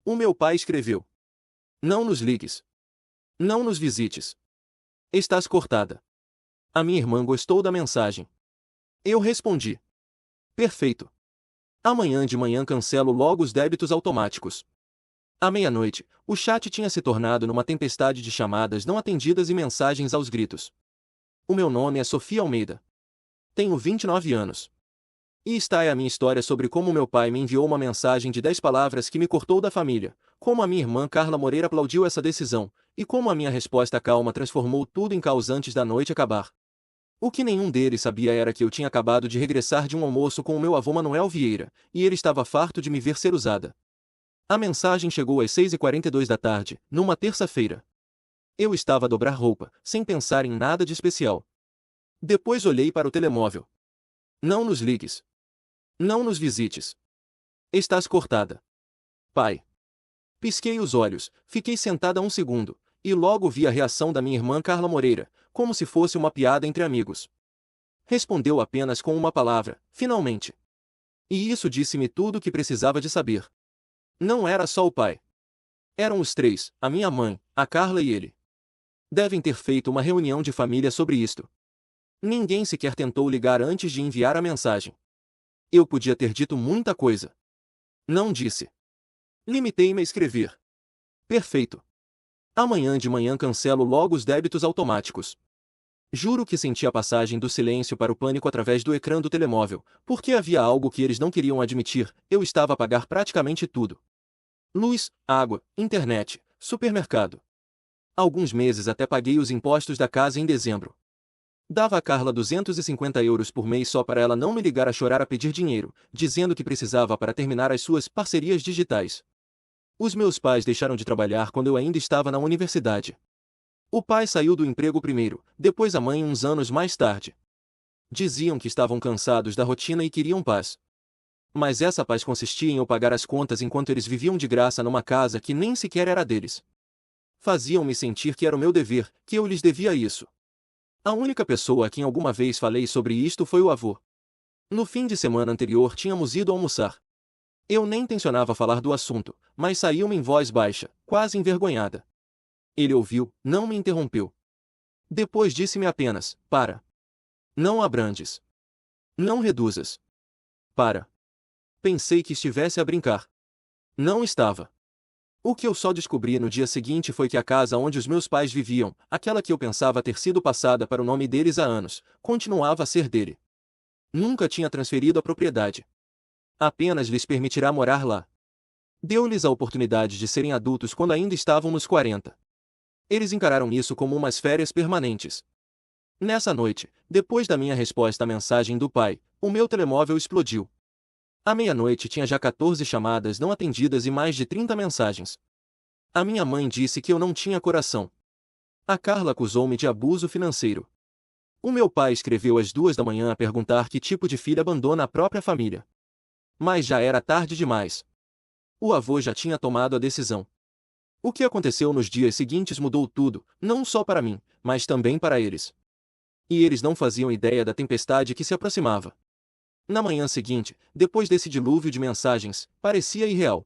O meu pai escreveu: Não nos ligues. Não nos visites. Estás cortada. A minha irmã gostou da mensagem. Eu respondi: Perfeito. Amanhã de manhã cancelo logo os débitos automáticos. À meia-noite, o chat tinha se tornado numa tempestade de chamadas não atendidas e mensagens aos gritos. O meu nome é Sofia Almeida. Tenho 29 anos. E esta é a minha história sobre como meu pai me enviou uma mensagem de 10 palavras que me cortou da família, como a minha irmã Carla Moreira aplaudiu essa decisão, e como a minha resposta calma transformou tudo em caos antes da noite acabar. O que nenhum deles sabia era que eu tinha acabado de regressar de um almoço com o meu avô Manuel Vieira, e ele estava farto de me ver ser usada. A mensagem chegou às 6h42 da tarde, numa terça-feira. Eu estava a dobrar roupa, sem pensar em nada de especial. Depois olhei para o telemóvel. Não nos ligues. Não nos visites. Estás cortada. Pai. Pisquei os olhos, fiquei sentada um segundo, e logo vi a reação da minha irmã Carla Moreira, como se fosse uma piada entre amigos. Respondeu apenas com uma palavra: finalmente. E isso disse-me tudo o que precisava de saber. Não era só o pai. Eram os três, a minha mãe, a Carla e ele. Devem ter feito uma reunião de família sobre isto. Ninguém sequer tentou ligar antes de enviar a mensagem. Eu podia ter dito muita coisa. Não disse. Limitei-me a escrever: Perfeito. Amanhã de manhã cancelo logo os débitos automáticos. Juro que senti a passagem do silêncio para o pânico através do ecrã do telemóvel, porque havia algo que eles não queriam admitir: eu estava a pagar praticamente tudo. Luz, água, internet, supermercado. Alguns meses até paguei os impostos da casa em dezembro. Dava a Carla 250 euros por mês só para ela não me ligar a chorar a pedir dinheiro, dizendo que precisava para terminar as suas parcerias digitais. Os meus pais deixaram de trabalhar quando eu ainda estava na universidade. O pai saiu do emprego primeiro, depois a mãe uns anos mais tarde. Diziam que estavam cansados da rotina e queriam paz. Mas essa paz consistia em eu pagar as contas enquanto eles viviam de graça numa casa que nem sequer era deles. Faziam-me sentir que era o meu dever, que eu lhes devia isso. A única pessoa a quem alguma vez falei sobre isto foi o avô. No fim de semana anterior tínhamos ido almoçar. Eu nem tencionava falar do assunto, mas saiu-me em voz baixa, quase envergonhada. Ele ouviu, não me interrompeu. Depois disse-me apenas: para. Não abrandes. Não reduzas. Para. Pensei que estivesse a brincar. Não estava. O que eu só descobri no dia seguinte foi que a casa onde os meus pais viviam, aquela que eu pensava ter sido passada para o nome deles há anos, continuava a ser dele. Nunca tinha transferido a propriedade. Apenas lhes permitirá morar lá. Deu-lhes a oportunidade de serem adultos quando ainda estavam nos 40. Eles encararam isso como umas férias permanentes. Nessa noite, depois da minha resposta à mensagem do pai, o meu telemóvel explodiu. À meia-noite tinha já 14 chamadas não atendidas e mais de 30 mensagens. A minha mãe disse que eu não tinha coração. A Carla acusou-me de abuso financeiro. O meu pai escreveu às 2 da manhã a perguntar que tipo de filho abandona a própria família. Mas já era tarde demais. O avô já tinha tomado a decisão. O que aconteceu nos dias seguintes mudou tudo, não só para mim, mas também para eles. E eles não faziam ideia da tempestade que se aproximava. Na manhã seguinte, depois desse dilúvio de mensagens, parecia irreal.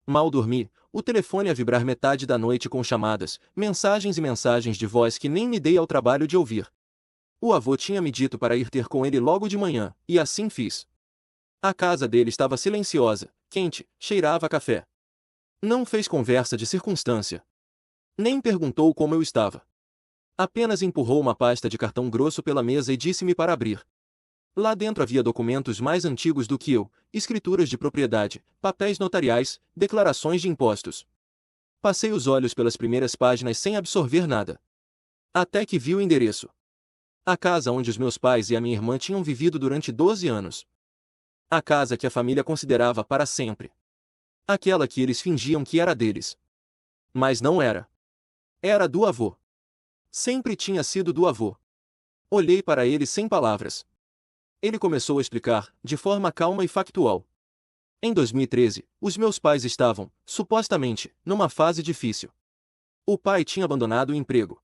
Mal dormi, o telefone a vibrar metade da noite com chamadas, mensagens e mensagens de voz que nem me dei ao trabalho de ouvir. O avô tinha me dito para ir ter com ele logo de manhã, e assim fiz. A casa dele estava silenciosa, quente, cheirava a café. Não fez conversa de circunstância. Nem perguntou como eu estava. Apenas empurrou uma pasta de cartão grosso pela mesa e disse-me para abrir. Lá dentro havia documentos mais antigos do que eu, escrituras de propriedade, papéis notariais, declarações de impostos. Passei os olhos pelas primeiras páginas sem absorver nada. Até que vi o endereço. A casa onde os meus pais e a minha irmã tinham vivido durante 12 anos. A casa que a família considerava para sempre. Aquela que eles fingiam que era deles. Mas não era. Era do avô. Sempre tinha sido do avô. Olhei para ele sem palavras. Ele começou a explicar, de forma calma e factual. Em 2013, os meus pais estavam, supostamente, numa fase difícil. O pai tinha abandonado o emprego.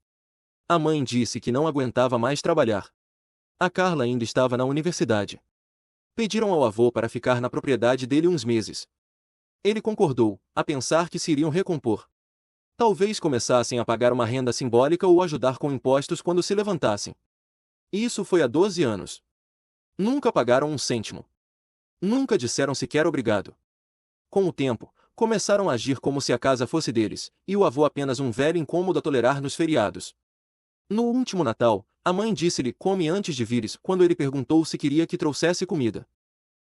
A mãe disse que não aguentava mais trabalhar. A Carla ainda estava na universidade. Pediram ao avô para ficar na propriedade dele uns meses. Ele concordou, a pensar que se iriam recompor. Talvez começassem a pagar uma renda simbólica ou ajudar com impostos quando se levantassem. Isso foi há 12 anos. Nunca pagaram um cêntimo. Nunca disseram sequer obrigado. Com o tempo, começaram a agir como se a casa fosse deles, e o avô apenas um velho incômodo a tolerar nos feriados. No último Natal, a mãe disse-lhe: "Come antes de vires", quando ele perguntou se queria que trouxesse comida.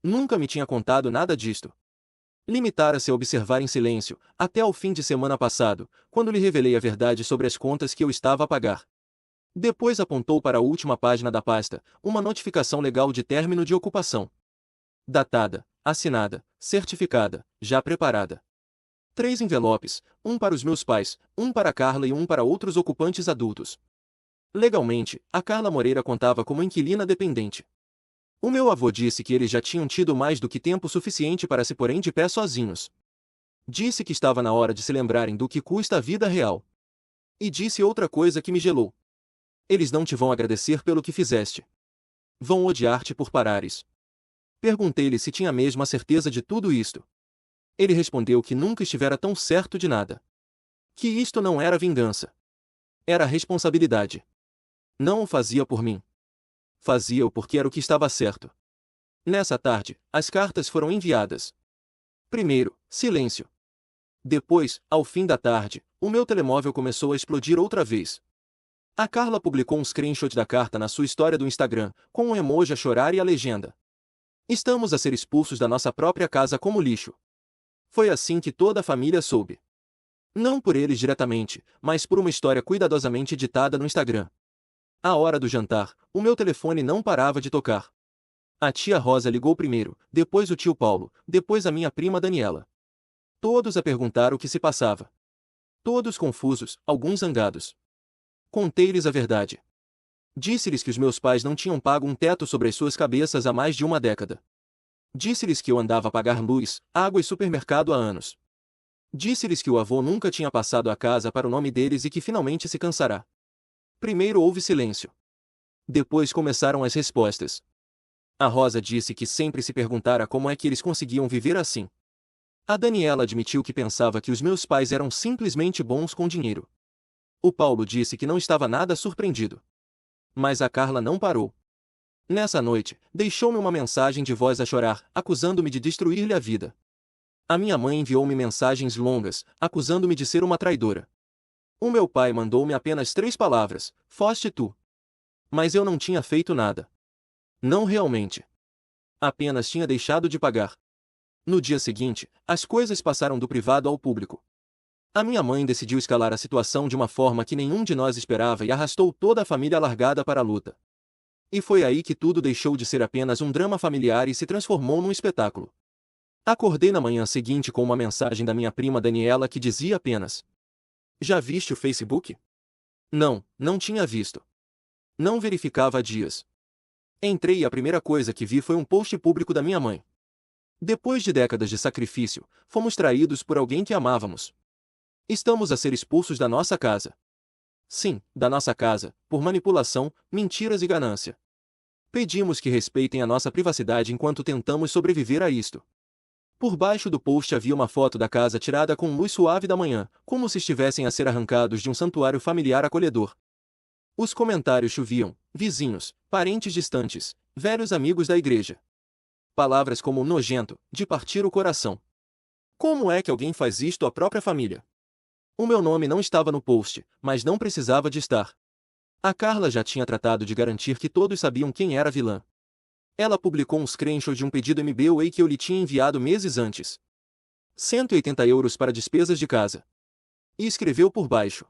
Nunca me tinha contado nada disto. Limitara-se a observar em silêncio, até ao fim de semana passado, quando lhe revelei a verdade sobre as contas que eu estava a pagar. Depois apontou para a última página da pasta, uma notificação legal de término de ocupação. Datada, assinada, certificada, já preparada. 3 envelopes, um para os meus pais, um para Carla e um para outros ocupantes adultos. Legalmente, a Carla Moreira contava como inquilina dependente. O meu avô disse que eles já tinham tido mais do que tempo suficiente para se porem de pé sozinhos. Disse que estava na hora de se lembrarem do que custa a vida real. E disse outra coisa que me gelou. Eles não te vão agradecer pelo que fizeste. Vão odiar-te por parares. Perguntei-lhe se tinha mesmo a certeza de tudo isto. Ele respondeu que nunca estivera tão certo de nada. Que isto não era vingança. Era responsabilidade. Não o fazia por mim. Fazia-o porque era o que estava certo. Nessa tarde, as cartas foram enviadas. Primeiro, silêncio. Depois, ao fim da tarde, o meu telemóvel começou a explodir outra vez. A Carla publicou um screenshot da carta na sua história do Instagram, com um emoji a chorar e a legenda: "Estamos a ser expulsos da nossa própria casa como lixo." Foi assim que toda a família soube. Não por eles diretamente, mas por uma história cuidadosamente editada no Instagram. À hora do jantar, o meu telefone não parava de tocar. A tia Rosa ligou primeiro, depois o tio Paulo, depois a minha prima Daniela. Todos a perguntar o que se passava. Todos confusos, alguns zangados. Contei-lhes a verdade. Disse-lhes que os meus pais não tinham pago um teto sobre as suas cabeças há mais de uma década. Disse-lhes que eu andava a pagar luz, água e supermercado há anos. Disse-lhes que o avô nunca tinha passado a casa para o nome deles e que finalmente se cansará. Primeiro houve silêncio. Depois começaram as respostas. A Rosa disse que sempre se perguntara como é que eles conseguiam viver assim. A Daniela admitiu que pensava que os meus pais eram simplesmente bons com dinheiro. O Paulo disse que não estava nada surpreendido. Mas a Carla não parou. Nessa noite, deixou-me uma mensagem de voz a chorar, acusando-me de destruir-lhe a vida. A minha mãe enviou-me mensagens longas, acusando-me de ser uma traidora. O meu pai mandou-me apenas 3 palavras: "Foste tu." Mas eu não tinha feito nada. Não realmente. Apenas tinha deixado de pagar. No dia seguinte, as coisas passaram do privado ao público. A minha mãe decidiu escalar a situação de uma forma que nenhum de nós esperava e arrastou toda a família largada para a luta. E foi aí que tudo deixou de ser apenas um drama familiar e se transformou num espetáculo. Acordei na manhã seguinte com uma mensagem da minha prima Daniela que dizia apenas: "Já viste o Facebook?" Não, não tinha visto. Não verificava há dias. Entrei e a primeira coisa que vi foi um post público da minha mãe. Depois de décadas de sacrifício, fomos traídos por alguém que amávamos. Estamos a ser expulsos da nossa casa. Sim, da nossa casa, por manipulação, mentiras e ganância. Pedimos que respeitem a nossa privacidade enquanto tentamos sobreviver a isto. Por baixo do post havia uma foto da casa tirada com luz suave da manhã, como se estivessem a ser arrancados de um santuário familiar acolhedor. Os comentários choviam: vizinhos, parentes distantes, velhos amigos da igreja. Palavras como nojento, de partir o coração. Como é que alguém faz isto à própria família? O meu nome não estava no post, mas não precisava de estar. A Carla já tinha tratado de garantir que todos sabiam quem era a vilã. Ela publicou um screenshot de um pedido MBWay que eu lhe tinha enviado meses antes. 180 euros para despesas de casa. E escreveu por baixo: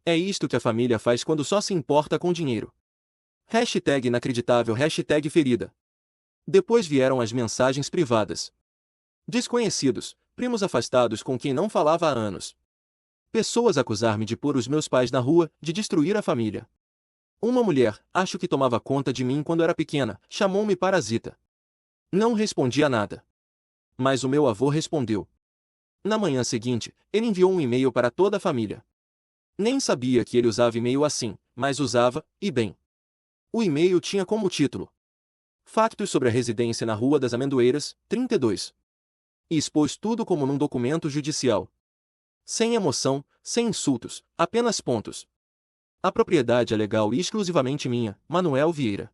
"É isto que a família faz quando só se importa com dinheiro." Hashtag inacreditável, hashtag ferida. Depois vieram as mensagens privadas. Desconhecidos, primos afastados com quem não falava há anos. Pessoas acusar-me de pôr os meus pais na rua, de destruir a família. Uma mulher, acho que tomava conta de mim quando era pequena, chamou-me parasita. Não respondi a nada. Mas o meu avô respondeu. Na manhã seguinte, ele enviou um e-mail para toda a família. Nem sabia que ele usava e-mail assim, mas usava, e bem. O e-mail tinha como título: Factos sobre a residência na Rua das Amendoeiras, 32. e expôs tudo como num documento judicial. Sem emoção, sem insultos, apenas pontos. A propriedade é legal e exclusivamente minha, Manuel Vieira.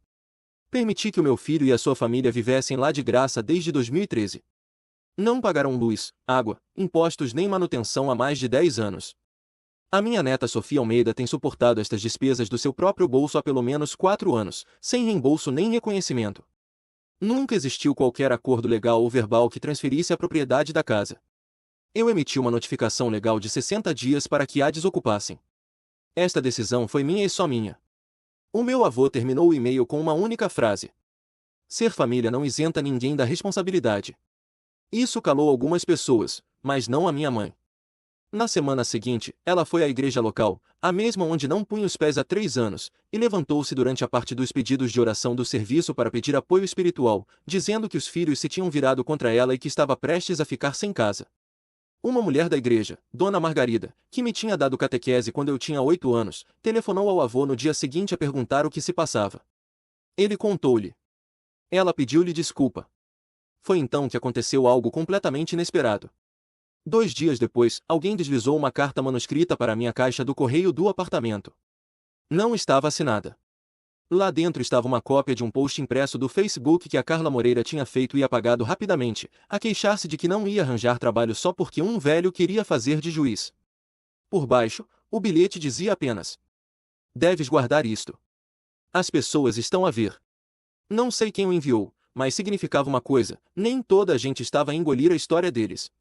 Permiti que o meu filho e a sua família vivessem lá de graça desde 2013. Não pagaram luz, água, impostos nem manutenção há mais de 10 anos. A minha neta Sofia Almeida tem suportado estas despesas do seu próprio bolso há pelo menos 4 anos, sem reembolso nem reconhecimento. Nunca existiu qualquer acordo legal ou verbal que transferisse a propriedade da casa. Eu emiti uma notificação legal de 60 dias para que a desocupassem. Esta decisão foi minha e só minha. O meu avô terminou o e-mail com uma única frase: ser família não isenta ninguém da responsabilidade. Isso calou algumas pessoas, mas não a minha mãe. Na semana seguinte, ela foi à igreja local, a mesma onde não punha os pés há 3 anos, e levantou-se durante a parte dos pedidos de oração do serviço para pedir apoio espiritual, dizendo que os filhos se tinham virado contra ela e que estava prestes a ficar sem casa. Uma mulher da igreja, Dona Margarida, que me tinha dado catequese quando eu tinha 8 anos, telefonou ao avô no dia seguinte a perguntar o que se passava. Ele contou-lhe. Ela pediu-lhe desculpa. Foi então que aconteceu algo completamente inesperado. 2 dias depois, alguém deslizou uma carta manuscrita para minha caixa do correio do apartamento. Não estava assinada. Lá dentro estava uma cópia de um post impresso do Facebook que a Carla Moreira tinha feito e apagado rapidamente, a queixar-se de que não ia arranjar trabalho só porque um velho queria fazer de juiz. Por baixo, o bilhete dizia apenas: deves guardar isto. As pessoas estão a ver. Não sei quem o enviou, mas significava uma coisa: nem toda a gente estava a engolir a história deles.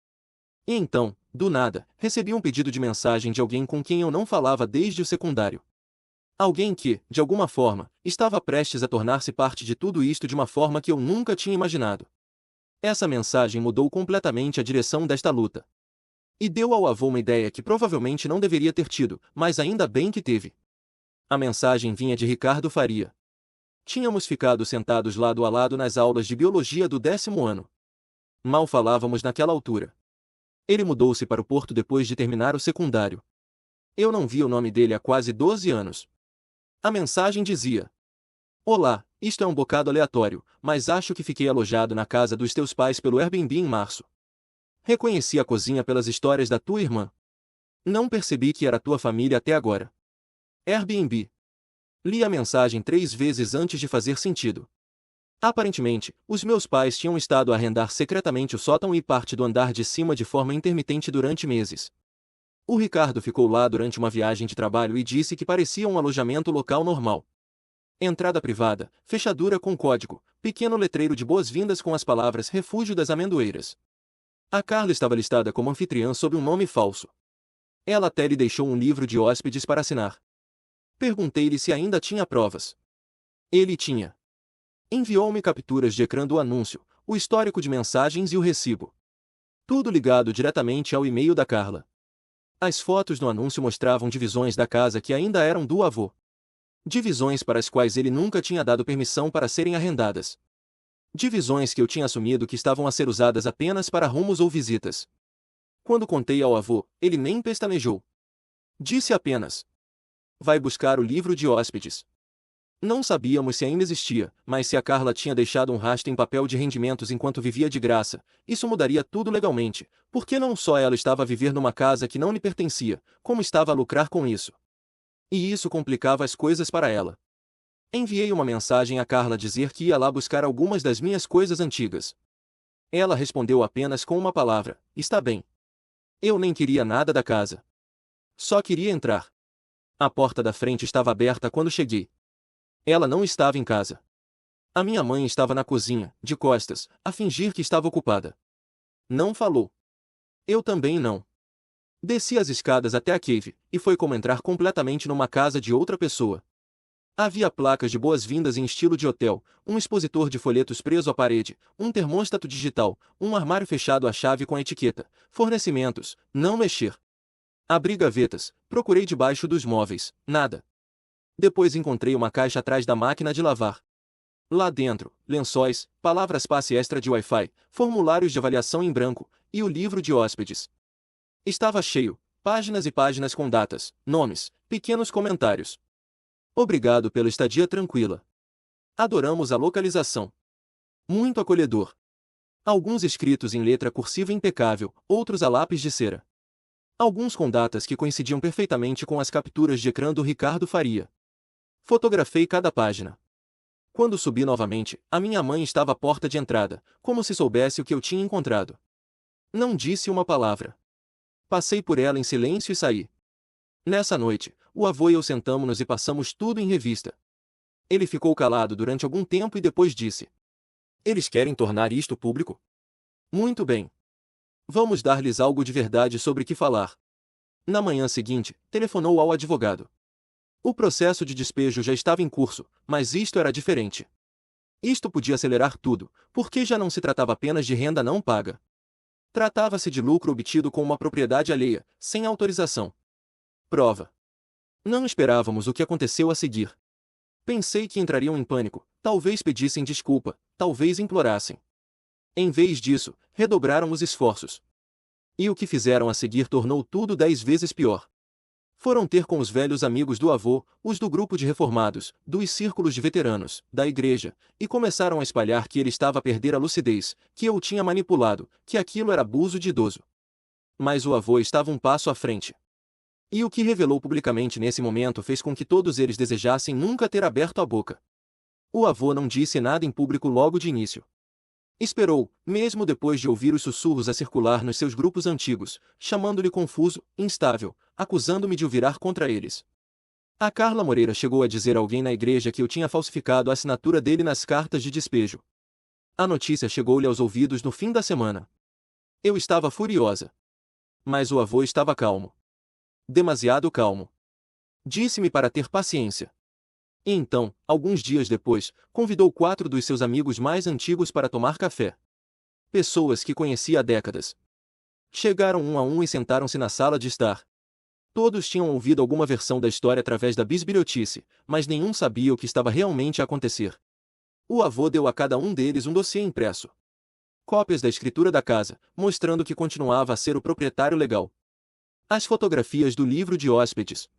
E então, do nada, recebi um pedido de mensagem de alguém com quem eu não falava desde o secundário. Alguém que, de alguma forma, estava prestes a tornar-se parte de tudo isto de uma forma que eu nunca tinha imaginado. Essa mensagem mudou completamente a direção desta luta. E deu ao avô uma ideia que provavelmente não deveria ter tido, mas ainda bem que teve. A mensagem vinha de Ricardo Faria. Tínhamos ficado sentados lado a lado nas aulas de biologia do 10º ano. Mal falávamos naquela altura. Ele mudou-se para o Porto depois de terminar o secundário. Eu não via o nome dele há quase 12 anos. A mensagem dizia: olá, isto é um bocado aleatório, mas acho que fiquei alojado na casa dos teus pais pelo Airbnb em março. Reconheci a cozinha pelas histórias da tua irmã. Não percebi que era tua família até agora. Airbnb. Li a mensagem 3 vezes antes de fazer sentido. Aparentemente, os meus pais tinham estado a arrendar secretamente o sótão e parte do andar de cima de forma intermitente durante meses. O Ricardo ficou lá durante uma viagem de trabalho e disse que parecia um alojamento local normal. Entrada privada, fechadura com código, pequeno letreiro de boas-vindas com as palavras Refúgio das Amendoeiras. A Carla estava listada como anfitriã sob um nome falso. Ela até lhe deixou um livro de hóspedes para assinar. Perguntei-lhe se ainda tinha provas. Ele tinha. Enviou-me capturas de ecrã do anúncio, o histórico de mensagens e o recibo. Tudo ligado diretamente ao e-mail da Carla. As fotos no anúncio mostravam divisões da casa que ainda eram do avô. Divisões para as quais ele nunca tinha dado permissão para serem arrendadas. Divisões que eu tinha assumido que estavam a ser usadas apenas para rumos ou visitas. Quando contei ao avô, ele nem pestanejou. Disse apenas: vai buscar o livro de hóspedes. Não sabíamos se ainda existia, mas se a Carla tinha deixado um rastro em papel de rendimentos enquanto vivia de graça, isso mudaria tudo legalmente, porque não só ela estava a viver numa casa que não lhe pertencia, como estava a lucrar com isso. E isso complicava as coisas para ela. Enviei uma mensagem a Carla a dizer que ia lá buscar algumas das minhas coisas antigas. Ela respondeu apenas com uma palavra: está bem. Eu nem queria nada da casa. Só queria entrar. A porta da frente estava aberta quando cheguei. Ela não estava em casa. A minha mãe estava na cozinha, de costas, a fingir que estava ocupada. Não falou. Eu também não. Desci as escadas até a cave, e foi como entrar completamente numa casa de outra pessoa. Havia placas de boas-vindas em estilo de hotel, um expositor de folhetos preso à parede, um termôstato digital, um armário fechado à chave com a etiqueta: fornecimentos, não mexer. Abri gavetas, procurei debaixo dos móveis, nada. Depois encontrei uma caixa atrás da máquina de lavar. Lá dentro, lençóis, palavras-passe extra de Wi-Fi, formulários de avaliação em branco, e o livro de hóspedes. Estava cheio, páginas e páginas com datas, nomes, pequenos comentários. Obrigado pela estadia tranquila. Adoramos a localização. Muito acolhedor. Alguns escritos em letra cursiva impecável, outros a lápis de cera. Alguns com datas que coincidiam perfeitamente com as capturas de ecrã do Ricardo Faria. Fotografei cada página. Quando subi novamente, a minha mãe estava à porta de entrada, como se soubesse o que eu tinha encontrado. Não disse uma palavra. Passei por ela em silêncio e saí. Nessa noite, o avô e eu sentamo-nos e passamos tudo em revista. Ele ficou calado durante algum tempo e depois disse: Eles querem tornar isto público? Muito bem. Vamos dar-lhes algo de verdade sobre que falar. Na manhã seguinte, telefonou ao advogado. O processo de despejo já estava em curso, mas isto era diferente. Isto podia acelerar tudo, porque já não se tratava apenas de renda não paga. Tratava-se de lucro obtido com uma propriedade alheia, sem autorização. Prova. Não esperávamos o que aconteceu a seguir. Pensei que entrariam em pânico, talvez pedissem desculpa, talvez implorassem. Em vez disso, redobraram os esforços. E o que fizeram a seguir tornou tudo 10 vezes pior. Foram ter com os velhos amigos do avô, os do grupo de reformados, dos círculos de veteranos, da igreja, e começaram a espalhar que ele estava a perder a lucidez, que eu o tinha manipulado, que aquilo era abuso de idoso. Mas o avô estava um passo à frente. E o que revelou publicamente nesse momento fez com que todos eles desejassem nunca ter aberto a boca. O avô não disse nada em público logo de início. Esperou, mesmo depois de ouvir os sussurros a circular nos seus grupos antigos, chamando-lhe confuso, instável, acusando-me de o virar contra eles. A Carla Moreira chegou a dizer a alguém na igreja que eu tinha falsificado a assinatura dele nas cartas de despejo. A notícia chegou-lhe aos ouvidos no fim da semana. Eu estava furiosa. Mas o avô estava calmo. Demasiado calmo. Disse-me para ter paciência. E então, alguns dias depois, convidou 4 dos seus amigos mais antigos para tomar café. Pessoas que conhecia há décadas. Chegaram um a um e sentaram-se na sala de estar. Todos tinham ouvido alguma versão da história através da bisbilhotice, mas nenhum sabia o que estava realmente a acontecer. O avô deu a cada um deles um dossiê impresso. Cópias da escritura da casa, mostrando que continuava a ser o proprietário legal. As fotografias do livro de hóspedes.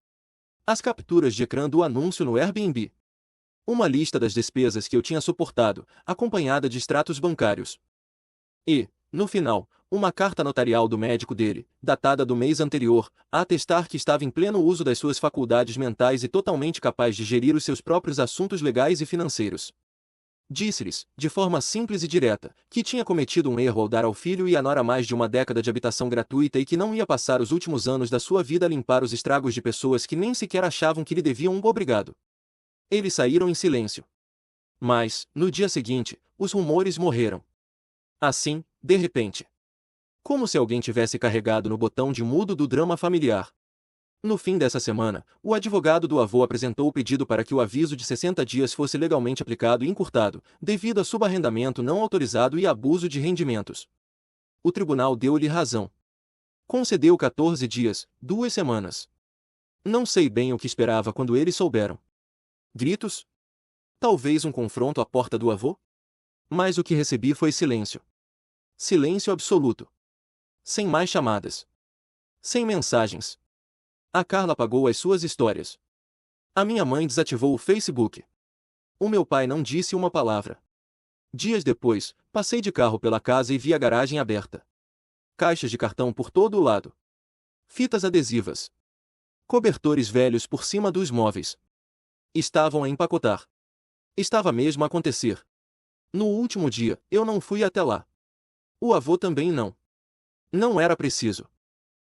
As capturas de ecrã do anúncio no Airbnb. Uma lista das despesas que eu tinha suportado, acompanhada de extratos bancários. E, no final, uma carta notarial do médico dele, datada do mês anterior, a atestar que estava em pleno uso das suas faculdades mentais e totalmente capaz de gerir os seus próprios assuntos legais e financeiros. Disse-lhes, de forma simples e direta, que tinha cometido um erro ao dar ao filho e à nora mais de uma década de habitação gratuita e que não ia passar os últimos anos da sua vida a limpar os estragos de pessoas que nem sequer achavam que lhe deviam um obrigado. Eles saíram em silêncio. Mas, no dia seguinte, os rumores morreram. Assim, de repente. Como se alguém tivesse carregado no botão de mudo do drama familiar. No fim dessa semana, o advogado do avô apresentou o pedido para que o aviso de 60 dias fosse legalmente aplicado e encurtado, devido a subarrendamento não autorizado e abuso de rendimentos. O tribunal deu-lhe razão. Concedeu 14 dias, 2 semanas. Não sei bem o que esperava quando eles souberam. Gritos? Talvez um confronto à porta do avô? Mas o que recebi foi silêncio. Silêncio absoluto. Sem mais chamadas. Sem mensagens. A Carla apagou as suas histórias. A minha mãe desativou o Facebook. O meu pai não disse uma palavra. Dias depois, passei de carro pela casa e vi a garagem aberta. Caixas de cartão por todo o lado. Fitas adesivas. Cobertores velhos por cima dos móveis. Estavam a empacotar. Estava mesmo a acontecer. No último dia, eu não fui até lá. O avô também não. Não era preciso.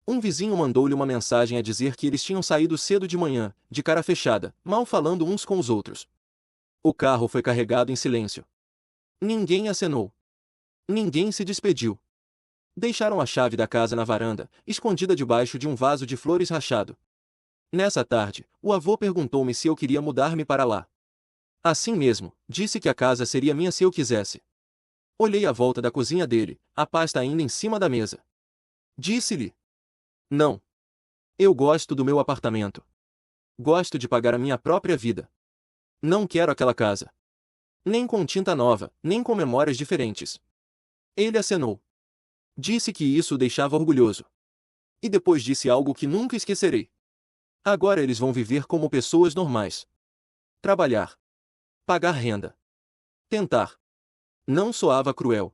Um vizinho mandou-lhe uma mensagem a dizer que eles tinham saído cedo de manhã, de cara fechada, mal falando uns com os outros. O carro foi carregado em silêncio. Ninguém acenou. Ninguém se despediu. Deixaram a chave da casa na varanda, escondida debaixo de um vaso de flores rachado. Nessa tarde, o avô perguntou-me se eu queria mudar-me para lá. Assim mesmo, disse que a casa seria minha se eu quisesse. Olhei à volta da cozinha dele, a pasta ainda em cima da mesa. Disse-lhe: Não. Eu gosto do meu apartamento. Gosto de pagar a minha própria vida. Não quero aquela casa. Nem com tinta nova, nem com memórias diferentes. Ele acenou. Disse que isso o deixava orgulhoso. E depois disse algo que nunca esquecerei. Agora eles vão viver como pessoas normais. Trabalhar. Pagar renda. Tentar. Não soava cruel.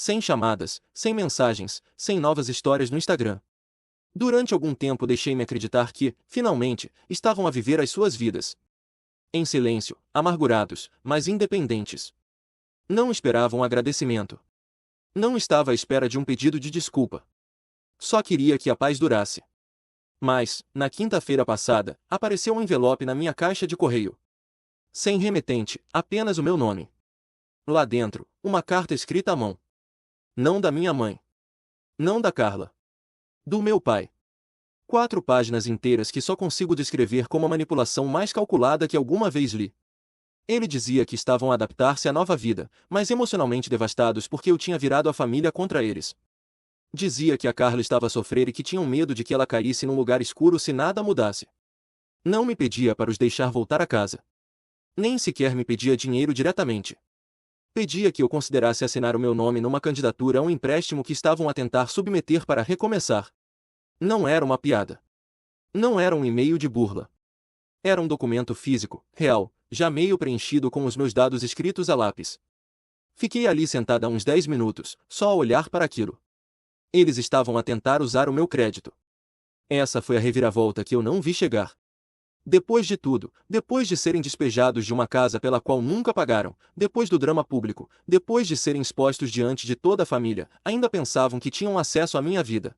Sem chamadas, sem mensagens, sem novas histórias no Instagram. Durante algum tempo deixei-me acreditar que, finalmente, estavam a viver as suas vidas. Em silêncio, amargurados, mas independentes. Não esperavam agradecimento. Não estava à espera de um pedido de desculpa. Só queria que a paz durasse. Mas, na quinta-feira passada, apareceu um envelope na minha caixa de correio. Sem remetente, apenas o meu nome. Lá dentro, uma carta escrita à mão. Não da minha mãe. Não da Carla. Do meu pai. 4 páginas inteiras que só consigo descrever como a manipulação mais calculada que alguma vez li. Ele dizia que estavam a adaptar-se à nova vida, mas emocionalmente devastados porque eu tinha virado a família contra eles. Dizia que a Carla estava a sofrer e que tinham medo de que ela caísse num lugar escuro se nada mudasse. Não me pedia para os deixar voltar a casa. Nem sequer me pedia dinheiro diretamente. Pedia que eu considerasse assinar o meu nome numa candidatura a um empréstimo que estavam a tentar submeter para recomeçar. Não era uma piada. Não era um e-mail de burla. Era um documento físico, real, já meio preenchido com os meus dados escritos a lápis. Fiquei ali sentada uns 10 minutos, só a olhar para aquilo. Eles estavam a tentar usar o meu crédito. Essa foi a reviravolta que eu não vi chegar. Depois de tudo, depois de serem despejados de uma casa pela qual nunca pagaram, depois do drama público, depois de serem expostos diante de toda a família, ainda pensavam que tinham acesso à minha vida.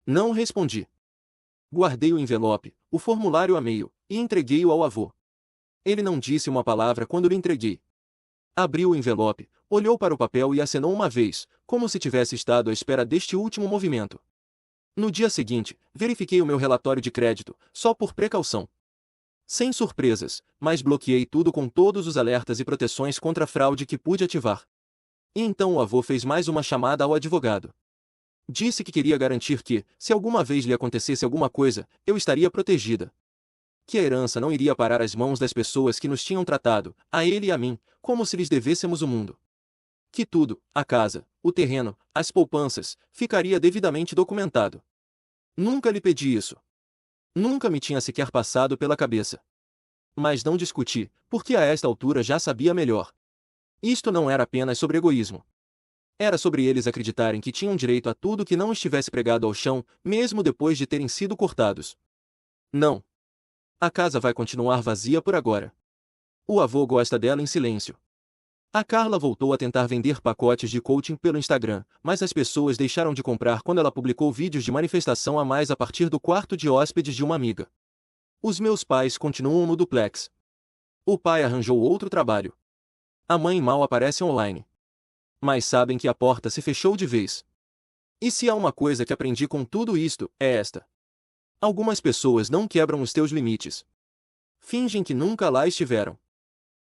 Não respondi. Guardei o envelope, o formulário a meio, e entreguei-o ao avô. Ele não disse uma palavra quando lhe entreguei. Abriu o envelope, olhou para o papel e acenou uma vez, como se tivesse estado à espera deste último movimento. No dia seguinte, verifiquei o meu relatório de crédito, só por precaução. Sem surpresas, mas bloqueei tudo com todos os alertas e proteções contra a fraude que pude ativar. E então o avô fez mais uma chamada ao advogado. Disse que queria garantir que, se alguma vez lhe acontecesse alguma coisa, eu estaria protegida. Que a herança não iria parar às mãos das pessoas que nos tinham tratado, a ele e a mim, como se lhes devêssemos o mundo. Que tudo, a casa, o terreno, as poupanças, ficaria devidamente documentado. Nunca lhe pedi isso. Nunca me tinha sequer passado pela cabeça. Mas não discuti, porque a esta altura já sabia melhor. Isto não era apenas sobre egoísmo. Era sobre eles acreditarem que tinham direito a tudo que não estivesse pregado ao chão, mesmo depois de terem sido cortados. Não. A casa vai continuar vazia por agora. O avô gosta dela em silêncio. A Carla voltou a tentar vender pacotes de coaching pelo Instagram, mas as pessoas deixaram de comprar quando ela publicou vídeos de manifestação a mais a partir do quarto de hóspedes de uma amiga. Os meus pais continuam no duplex. O pai arranjou outro trabalho. A mãe mal aparece online. Mas sabem que a porta se fechou de vez. E se há uma coisa que aprendi com tudo isto, é esta. Algumas pessoas não quebram os teus limites. Fingem que nunca lá estiveram.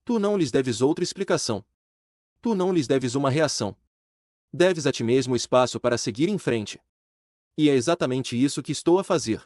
Tu não lhes deves outra explicação. Tu não lhes deves uma reação. Deves a ti mesmo espaço para seguir em frente. E é exatamente isso que estou a fazer.